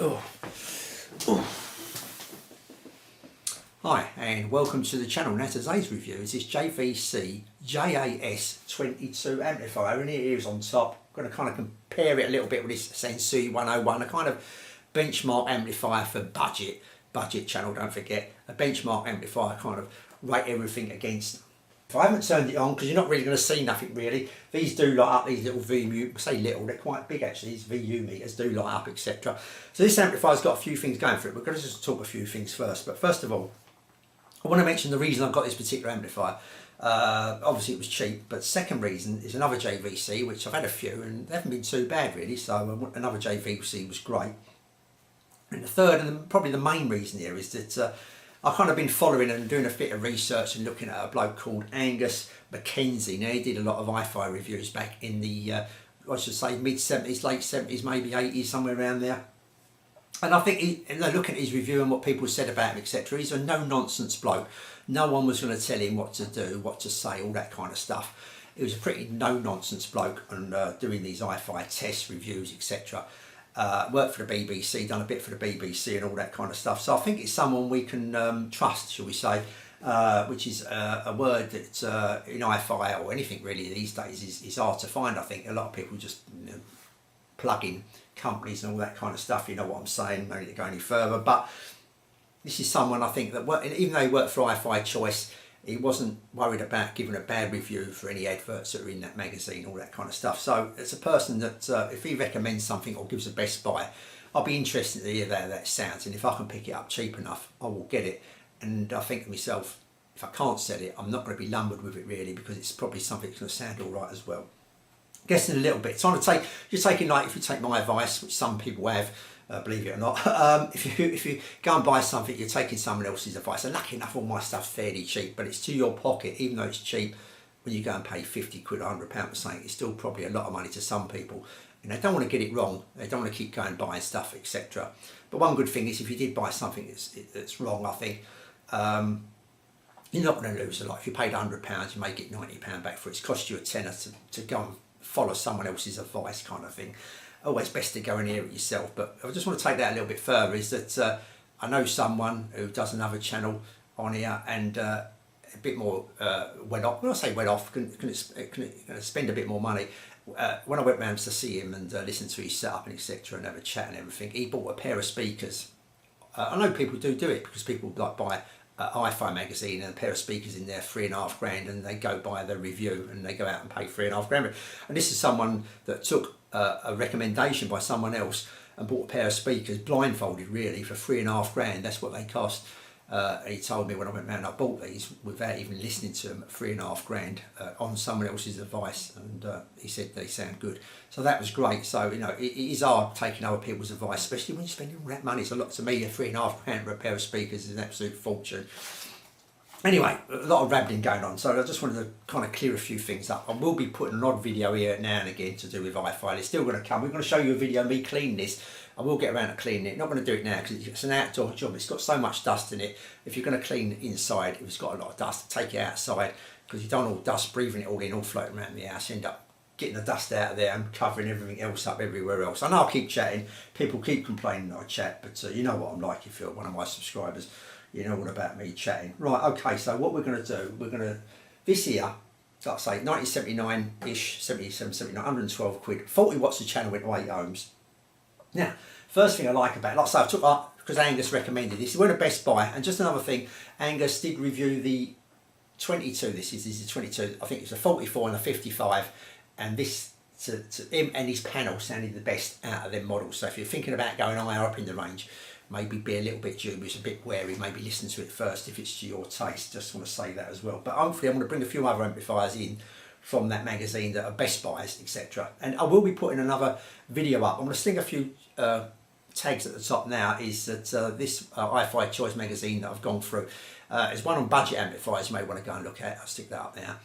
Oh. Oh. Hi and welcome to the channel. Now today's review is this JVC JA-S22 amplifier, and here it is on top. I'm going to kind of compare it a little bit with this Sansui 101, a kind of benchmark amplifier for budget channel, don't forget. A benchmark amplifier, kind of rate everything against. If I haven't turned it on, because you're not really going to see nothing really, these do light up, these little VU, say little, they're quite big actually, these VU meters do light up, etc. So this amplifier's got a few things going for it. We're going to just talk a few things first. But first of all, I want to mention the reason I've got this particular amplifier. Obviously it was cheap, but second reason is another JVC, which I've had a few and they haven't been too bad really, so another JVC was great. And the third, and probably the main reason here, is that I've kind of been following and doing a bit of research and looking at a bloke called Angus Mackenzie. Now he did a lot of HiFi reviews back in the, I should say mid-70s, late 70s, maybe 80s, somewhere around there. And I think, looking at his review and what people said about him, etc., he's a no-nonsense bloke. No one was going to tell him what to do, what to say, all that kind of stuff. He was a pretty no-nonsense bloke and doing these HiFi tests, reviews, etc. Worked for the BBC, done a bit for the BBC and all that kind of stuff. So I think it's someone we can trust, shall we say, which is a word that in HiFi or anything really these days is hard to find. I think a lot of people just plug in companies and all that kind of stuff, you know what I'm saying, no need to go any further. But this is someone I think that, even though he worked for HiFi Choice, he wasn't worried about giving a bad review for any adverts that are in that magazine, all that kind of stuff. So it's a person that if he recommends something or gives a best buy, I'll be interested to hear how that sounds, and if I can pick it up cheap enough, I will get it. And I think to myself, if I can't sell it, I'm not going to be lumbered with it really, because it's probably something that's going to sound all right as well. Guessing a little bit. Trying to take, you're taking, like, if you take my advice, which some people have, believe it or not, if you go and buy something, you're taking someone else's advice. And lucky enough, all my stuff's fairly cheap, but it's to your pocket. Even though it's cheap, when you go and pay 50 quid, £100 for something, it's still probably a lot of money to some people. And they don't want to get it wrong. They don't want to keep going buying stuff, etc. But one good thing is, if you did buy something that's wrong, I think you're not going to lose a lot. If you paid £100, you may get £90 back for it. It's cost you a tenner to go and follow someone else's advice, kind of thing. Always best to go and hear it yourself. But I just want to take that a little bit further, is that I know someone who does another channel on here, and a bit more well off. When I say well off, can spend a bit more money. When I went round to see him and listen to his setup and etc. and have a chat and everything, he bought a pair of speakers. I know people do it because people like buy HiFi magazine and a pair of speakers in there, £3.5 grand, and they go buy the review and they go out and pay £3.5 grand. And this is someone that took a recommendation by someone else and bought a pair of speakers blindfolded really for £3.5 grand. That's what they cost. And he told me when I went round, I bought these without even listening to them at £3.5 grand on someone else's advice, and he said they sound good. So that was great. So it is hard taking other people's advice, especially when you're spending all that money. It's a lot to me. £3.5 grand for a pair of speakers is an absolute fortune. Anyway, a lot of rambling going on, so I just wanted to kind of clear a few things up. I will be putting an odd video here now and again to do with HiFi. It's still going to come. We're going to show you a video of me cleaning this. I will get around to cleaning it. Not going to do it now because it's an outdoor job. It's got so much dust in it. If you're going to clean inside, if it's got a lot of dust, take it outside, because you don't want all dust, breathing it all in, all floating around the house. You end up getting the dust out of there and covering everything else up everywhere else. I know I keep chatting. People keep complaining that I chat, but you know what I'm like if you're one of my subscribers. You know all about me chatting. Right, okay, so what we're going to do, this here, like I say, 1979-ish, 77, 79, 112 quid, 40 watts of channel went to 8 ohms. Now, first thing I like about it, like I say, I took up, because Angus recommended this, it went a best buy, and just another thing, Angus did review the 22, this is 22, I think it's a 44 and a 55, and this, to him and his panel sounded the best out of them models. So if you're thinking about going higher up in the range, maybe be a little bit dubious, a bit wary, maybe listen to it first if it's to your taste. Just want to say that as well. But hopefully I'm going to bring a few other amplifiers in from that magazine that are best buys, etc. And I will be putting another video up. I'm going to sting a few tags at the top now, is that this HiFi Choice magazine that I've gone through, there's one on budget amplifiers you may want to go and look at. I'll stick that up now.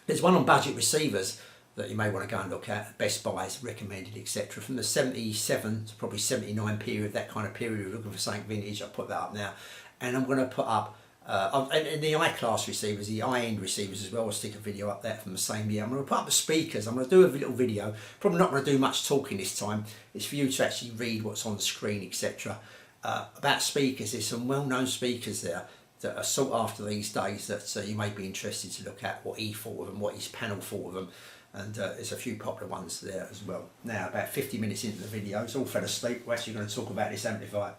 There's one on budget receivers that you may want to go and look at, best buys, recommended, etc. From the 77 to probably 79 period, that kind of period, if you're looking for something vintage, I'll put that up now. And I'm going to put up And the I-class receivers, the I-end receivers as well. I'll stick a video up there from the same year. I'm going to put up the speakers. I'm going to do a little video. Probably not going to do much talking this time. It's for you to actually read what's on the screen, etc. About speakers. There's some well-known speakers there that are sought after these days that you may be interested to look at what he thought of them, what his panel thought of them. And there's a few popular ones there as well. Now, about 50 minutes into the video, it's all fell asleep. We're actually going to talk about this amplifier.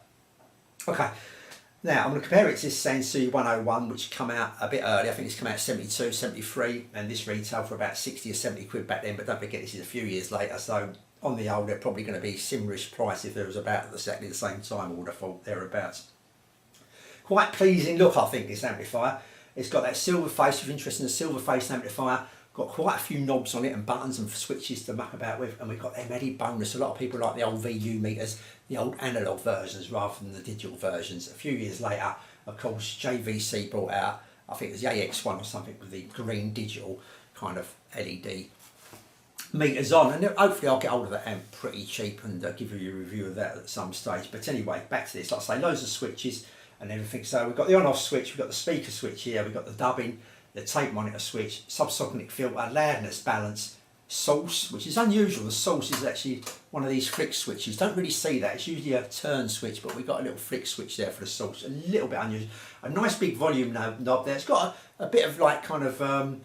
Okay. Now, I'm going to compare it to this Sansui 101, which come out a bit early. I think it's come out 72, 73, and this retail for about 60 or 70 quid back then. But don't forget, this is a few years later, so on the old, they're probably going to be similarish price if there was about exactly the same time, I would have thought, thereabouts. Quite pleasing look, I think, this amplifier. It's got that silver face, if you're interested in a silver face amplifier. Got quite a few knobs on it and buttons and switches to muck about with, and we've got them added bonus. A lot of people like the old VU meters, the old analog versions rather than the digital versions. A few years later, of course, JVC brought out, I think it was the AX1 or something, with the green digital kind of LED meters on, and hopefully I'll get hold of that amp pretty cheap and give you a review of that at some stage. But anyway, back to this. Like I say, loads of switches and everything. So we've got the on-off switch, we've got the speaker switch here, we've got the dubbing, the tape monitor switch, subsonic filter, loudness balance, source, which is unusual. The source is actually one of these flick switches. Don't really see that. It's usually a turn switch, but we've got a little flick switch there for the source. A little bit unusual. A nice big volume knob there. It's got a bit of like kind of,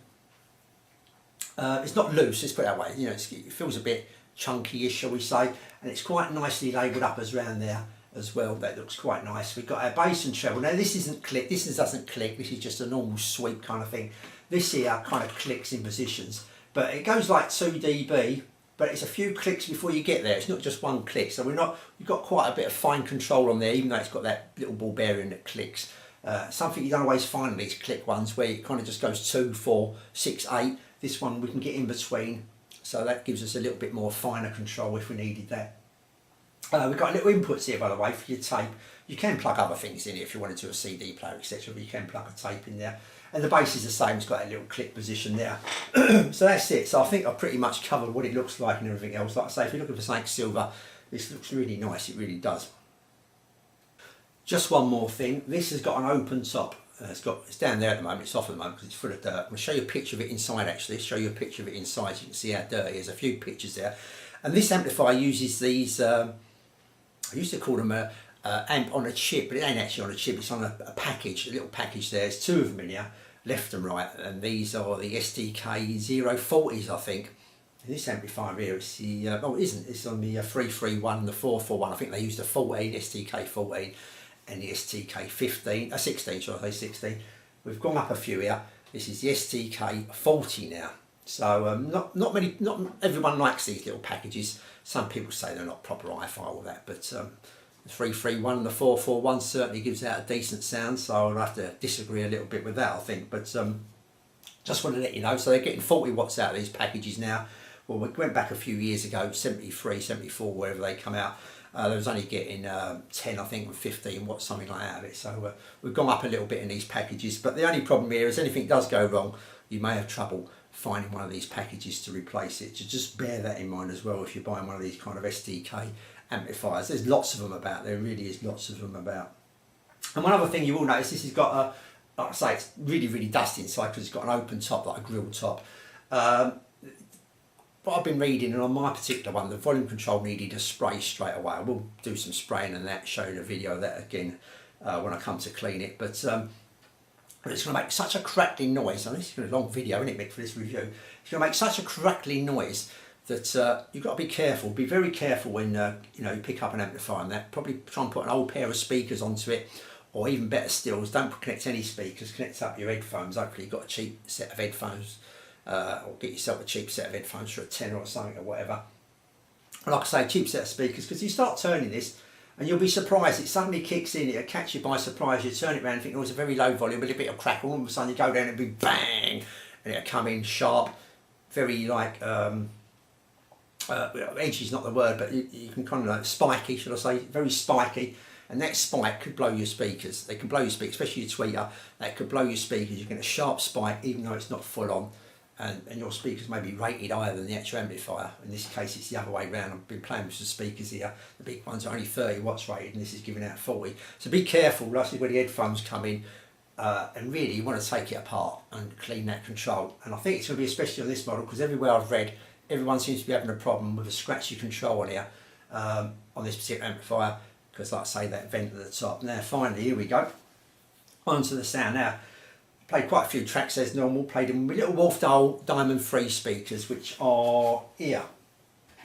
it's not loose, let's put it that way. You know, it feels a bit chunky-ish, shall we say, and it's quite nicely labelled up as around there as well. That looks quite nice. We've got our bass and treble. Now this isn't click, this doesn't click, this is just a normal sweep kind of thing. This here kind of clicks in positions, but it goes like 2 dB, but it's a few clicks before you get there. It's not just one click, so we've got quite a bit of fine control on there, even though it's got that little ball bearing that clicks. Something you don't always find on these click ones, where it kind of just goes 2, 4, 6, 8. This one we can get in between, so that gives us a little bit more finer control if we needed that. We've got little inputs here, by the way, for your tape. You can plug other things in it if you wanted to, a CD player, etc. But you can plug a tape in there. And the bass is the same, it's got a little click position there. So that's it. So I think I've pretty much covered what it looks like and everything else. Like I say, if you're looking for something silver, this looks really nice, it really does. Just one more thing, this has got an open top. It's down there at the moment, it's off at the moment because it's full of dirt. I'm going to show you a picture of it inside actually, show you a picture of it inside so you can see how dirty it is. A few pictures there. And this amplifier uses these, I used to call them a amp on a chip, but it ain't actually on a chip, it's on a package, a little package there. There's 2 of them in here, left and right, and these are the SDK 040s, I think. And this amplifier here, it's the, oh it isn't, it's on the 331, the 441, I think they used the 14, SDK 14, and the STK 15, 16, should I say 16. We've gone up a few here. This is the STK 40 now. So not everyone likes these little packages. Some people say they're not proper HiFi or that, but the 331 and the 441 certainly gives out a decent sound, so I'll have to disagree a little bit with that, I think. But just want to let you know, so they're getting 40 watts out of these packages now. Well, we went back a few years ago, 73, 74, wherever they come out. They was only getting 10, I think, with 15 watts, something like that of it. So we've gone up a little bit in these packages. But the only problem here is anything does go wrong, you may have trouble finding one of these packages to replace it. So just bear that in mind as well if you're buying one of these kind of SDK amplifiers. There's lots of them about. There really is lots of them about. And one other thing you will notice, this has got a, like I say, it's really, really dusty inside because it's got an open top, like a grill top. But I've been reading, and on my particular one, the volume control needed a spray straight away. I will do some spraying and that, show you the video of that again when I come to clean it. But it's going to make such a crackling noise. And this is a long video, isn't it, Mick, for this review? It's going to make such a crackling noise that you've got to be careful. Be very careful when you know, you pick up an amplifier and that. Probably try and put an old pair of speakers onto it, or even better still, don't connect any speakers. Connect up your headphones. Hopefully you've got a cheap set of headphones. Or get yourself a cheap set of headphones for a tenner or something or whatever. And like I say, cheap set of speakers, because you start turning this and you'll be surprised, it suddenly kicks in, it'll catch you by surprise, you turn it around and think, oh, it's a very low volume, but a bit of crackle, all of a sudden you go down and it'll be bang, and it'll come in sharp, very like, edgy is not the word, but you can kind of like spiky, should I say, very spiky. And that spike could blow your speakers. They can blow your speakers, especially your tweeter. That could blow your speakers. You get a sharp spike, even though it's not full on. And your speakers may be rated higher than the actual amplifier. In this case, it's the other way around. I've been playing with some speakers here. The big ones are only 30 watts rated, and this is giving out 40. So be careful, lastly, where the headphones come in. and really you want to take it apart and clean that control. And I think it's going to be especially on this model, because everywhere I've read, everyone seems to be having a problem with a scratchy control on here, on this particular amplifier, because like I say, that vent at the top. Now finally, here we go, onto the sound. Now, played quite a few tracks as normal, played them with little Wolfdale Diamond 3 speakers, which are here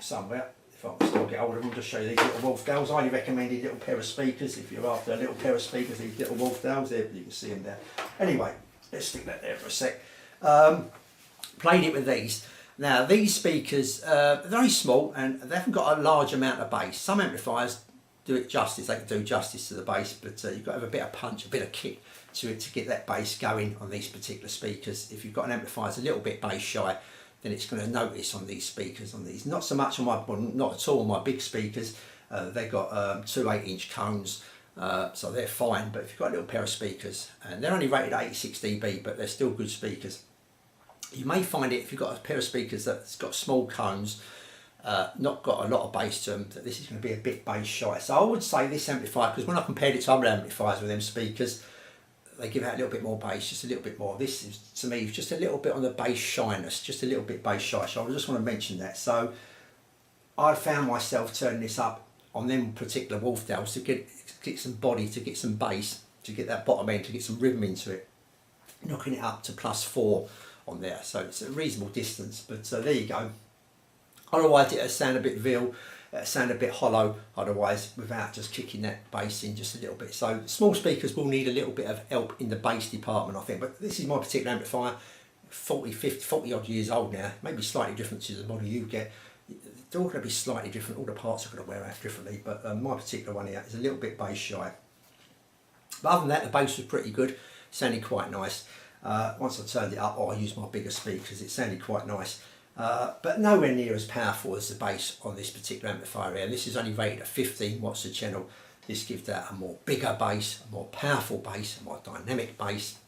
somewhere. If I can still get hold of them, just show you these little Wolfdales. Highly recommended little pair of speakers if you're after a little pair of speakers. These little Wolfdales there, you can see them there. Anyway, let's stick that there for a sec. Played it with these. Now these speakers are very small and they haven't got a large amount of bass. Some amplifiers do it justice, they can do justice to the bass, but you've got to have a bit of punch, a bit of kick to it to get that bass going on these particular speakers. If you've got an amplifier that's a little bit bass shy, then it's going to notice on these speakers, on these. Not so much on my, well, not at all on my big speakers. They've got two 8-inch cones, so they're fine. But if you've got a little pair of speakers, and they're only rated 86 dB, but they're still good speakers. You may find it if you've got a pair of speakers that's got small cones, not got a lot of bass to them, that this is going to be a bit bass shy. So I would say this amplifier, because when I compared it to other amplifiers with them speakers, they give out a little bit more bass, just a little bit more. This is, to me, just a little bit on the bass shyness, just a little bit bass shy. So I just want to mention that. So I found myself turning this up on them particular Wolfdales to get some body, to get some bass, to get that bottom end, to get some rhythm into it, knocking it up to +4 on there. So it's a reasonable distance, but there you go. Otherwise it'll sound a bit veal, it'll sound a bit hollow otherwise, without just kicking that bass in just a little bit. So small speakers will need a little bit of help in the bass department, I think. But this is my particular amplifier, 40 odd years old now, maybe slightly different to the model you get. They're all going to be slightly different, all the parts are going to wear out differently, but my particular one here is a little bit bass shy. But other than that, the bass was pretty good, sounded quite nice. Once I turned it up, I used my bigger speakers, it sounded quite nice. But nowhere near as powerful as the bass on this particular amplifier here. This is only rated at 15 watts a channel. This gives that a more bigger bass, a more powerful bass, a more dynamic bass.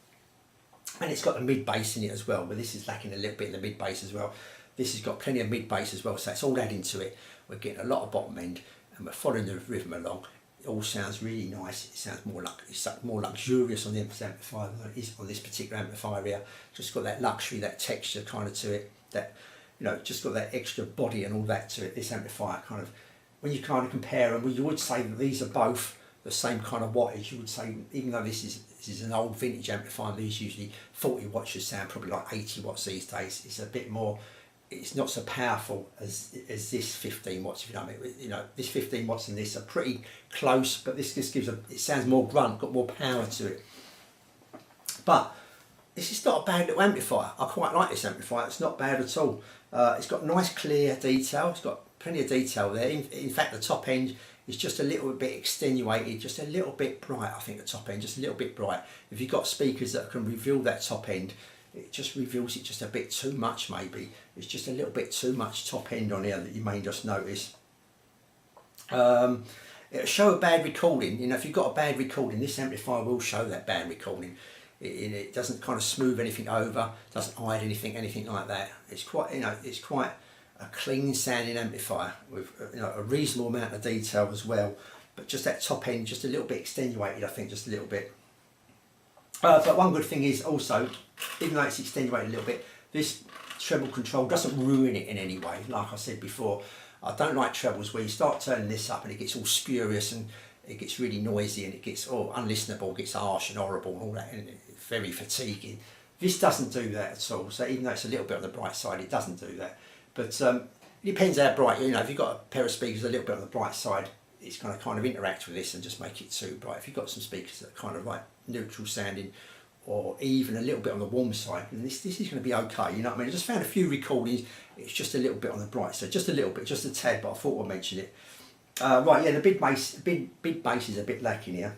And it's got the mid bass in it as well, but this is lacking a little bit in the mid bass as well. This has got plenty of mid bass as well, so it's all adding to it. We're getting a lot of bottom end and we're following the rhythm along. It all sounds really nice. It sounds more luxurious on the amplifier than it is on this particular amplifier here. Just got that luxury, that texture kind of to it, that, you know, just got that extra body and all that to it. This amplifier kind of, when you kind of compare them, well, you would say that these are both the same kind of wattage. You would say, even though this is an old vintage amplifier, these usually 40 watts should sound probably like 80 watts these days. It's a bit more, it's not so powerful as this 15 watts, if you know what I mean. You know, this 15 watts and this are pretty close, but this just gives it sounds more grunt, got more power to it. But this is not a bad little amplifier. I quite like this amplifier. It's not bad at all. It's got nice clear detail. It's got plenty of detail there. In fact, the top end is just a little bit extenuated, just a little bit bright. I think the top end, just a little bit bright. If you've got speakers that can reveal that top end, it just reveals it just a bit too much maybe. It's just a little bit too much top end on here that you may just notice. It'll show a bad recording. You know, if you've got a bad recording, this amplifier will show that bad recording. It doesn't kind of smooth anything over, doesn't hide anything like that. It's quite, you know, it's quite a clean sounding amplifier with, you know, a reasonable amount of detail as well. But just that top end, just a little bit extenuated, I think, just a little bit. But one good thing is also, even though it's extenuated a little bit, this treble control doesn't ruin it in any way. Like I said before, I don't like trebles where you start turning this up and it gets all spurious and it gets really noisy and it gets unlistenable, gets harsh and horrible and all that, and it's very fatiguing. This doesn't do that at all. So even though it's a little bit on the bright side, it doesn't do that. But it depends how bright, you know, if you've got a pair of speakers a little bit on the bright side, it's going to kind of interact with this and just make it too bright. If you've got some speakers that are kind of like neutral sounding or even a little bit on the warm side, and this is going to be okay, you know what I mean? I just found a few recordings, it's just a little bit on the bright side, just a little bit, just a tad, but I thought I'd mention it. Right, yeah, the big bass is a bit lacking here.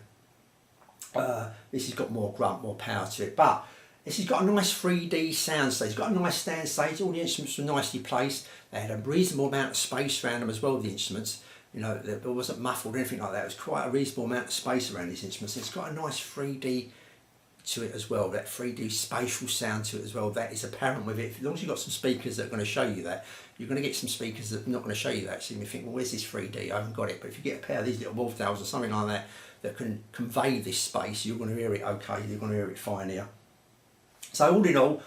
This has got more grunt, more power to it, but this has got a nice 3D sound stage. It's got a nice stand stage. All the instruments were nicely placed. They had a reasonable amount of space around them as well, the instruments. You know, it wasn't muffled or anything like that. It was quite a reasonable amount of space around these instruments. It's got a nice 3D to it as well, that 3D spatial sound to it as well, that is apparent with it. As long as you've got some speakers that are going to show you that, you're going to get some speakers that are not going to show you that. So you may think, well, where's this 3D? I haven't got it. But if you get a pair of these little Wolfdales or something like that that can convey this space, you're going to hear it okay, you're going to hear it fine here. So all in all,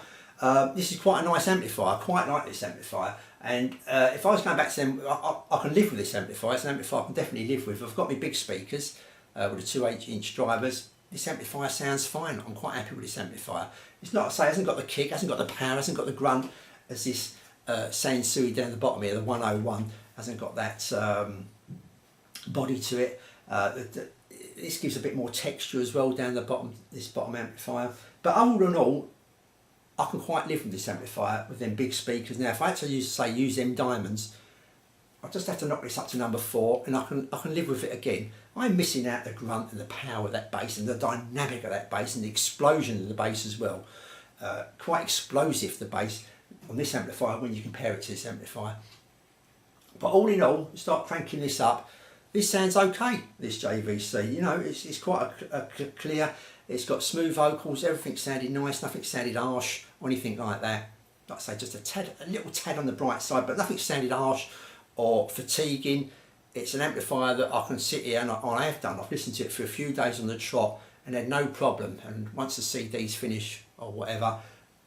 this is quite a nice amplifier. I quite like this amplifier. And if I was going back to them, I can live with this amplifier. It's an amplifier I can definitely live with. I've got my big speakers with the 2 8-inch drivers. This amplifier sounds fine. I'm quite happy with this amplifier. It's not, I say, it hasn't got the kick, hasn't got the power, hasn't got the grunt as this Sansui down the bottom here, the 101, hasn't got that body to it. This gives a bit more texture as well down the bottom, this bottom amplifier. But all in all, I can quite live with this amplifier with them big speakers. Now, if I had to use them diamonds, I just have to knock this up to number 4, and I can live with it again. I'm missing out the grunt and the power of that bass and the dynamic of that bass and the explosion of the bass as well. Quite explosive, the bass on this amplifier when you compare it to this amplifier. But all in all, start cranking this up. This sounds okay, this JVC. You know, it's quite a clear. It's got smooth vocals. Everything sounded nice. Nothing sounded harsh or anything like that. Like I say, just a little tad on the bright side, but nothing sounded harsh or fatiguing. It's an amplifier that I can sit here, and I have done. I've listened to it for a few days on the trot and had no problem. And once the CD's finish or whatever,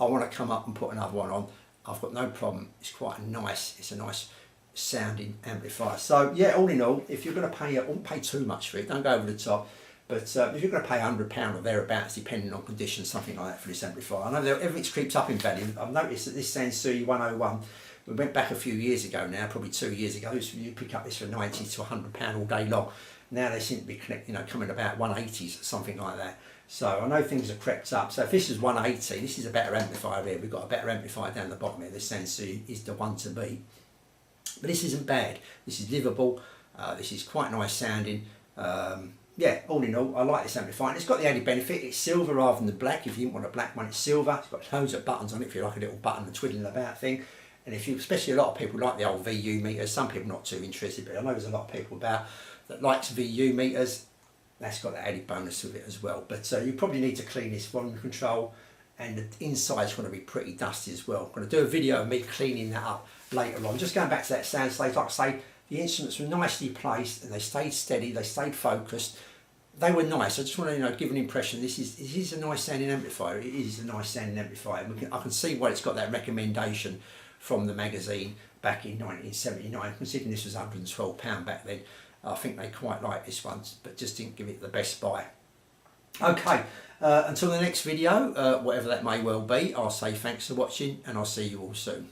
I want to come up and put another one on. I've got no problem. It's quite it's a nice sounding amplifier. So yeah, all in all, if you're going to pay, I won't pay too much for it. Don't go over the top. But if you're going to pay £100 or thereabouts, depending on conditions, something like that for this amplifier. I know that everything's creeps up in value. I've noticed that this Sansui 101, we went back a few years ago now, probably 2 years ago. You pick up this for £90 to £100 all day long. Now they seem to be coming about 180s, something like that. So I know things have crept up. So if this is 180, this is a better amplifier here. We've got a better amplifier down the bottom here. This Sansui is the one to beat. But this isn't bad. This is livable. This is quite nice sounding. Yeah, all in all, I like this amplifier. And it's got the added benefit. It's silver rather than the black. If you didn't want a black one, it's silver. It's got loads of buttons on it if you like a little button and twiddling about thing. And if you, especially a lot of people like the old VU meters. Some people not too interested, but I know there's a lot of people about that likes VU meters. That's got that added bonus with it as well. But you probably need to clean this volume control, and the inside's going to be pretty dusty as well. I'm going to do a video of me cleaning that up later on. Just going back to that sound stage, like I say, the instruments were nicely placed and they stayed steady, they stayed focused. They were nice. I just want to give an impression. This is a nice sounding amplifier. It is a nice sounding amplifier. I can see why it's got that recommendation from the magazine back in 1979. Considering this was £112 back then, I think they quite liked this one, but just didn't give it the best buy. Okay, until the next video, whatever that may well be, I'll say thanks for watching, and I'll see you all soon.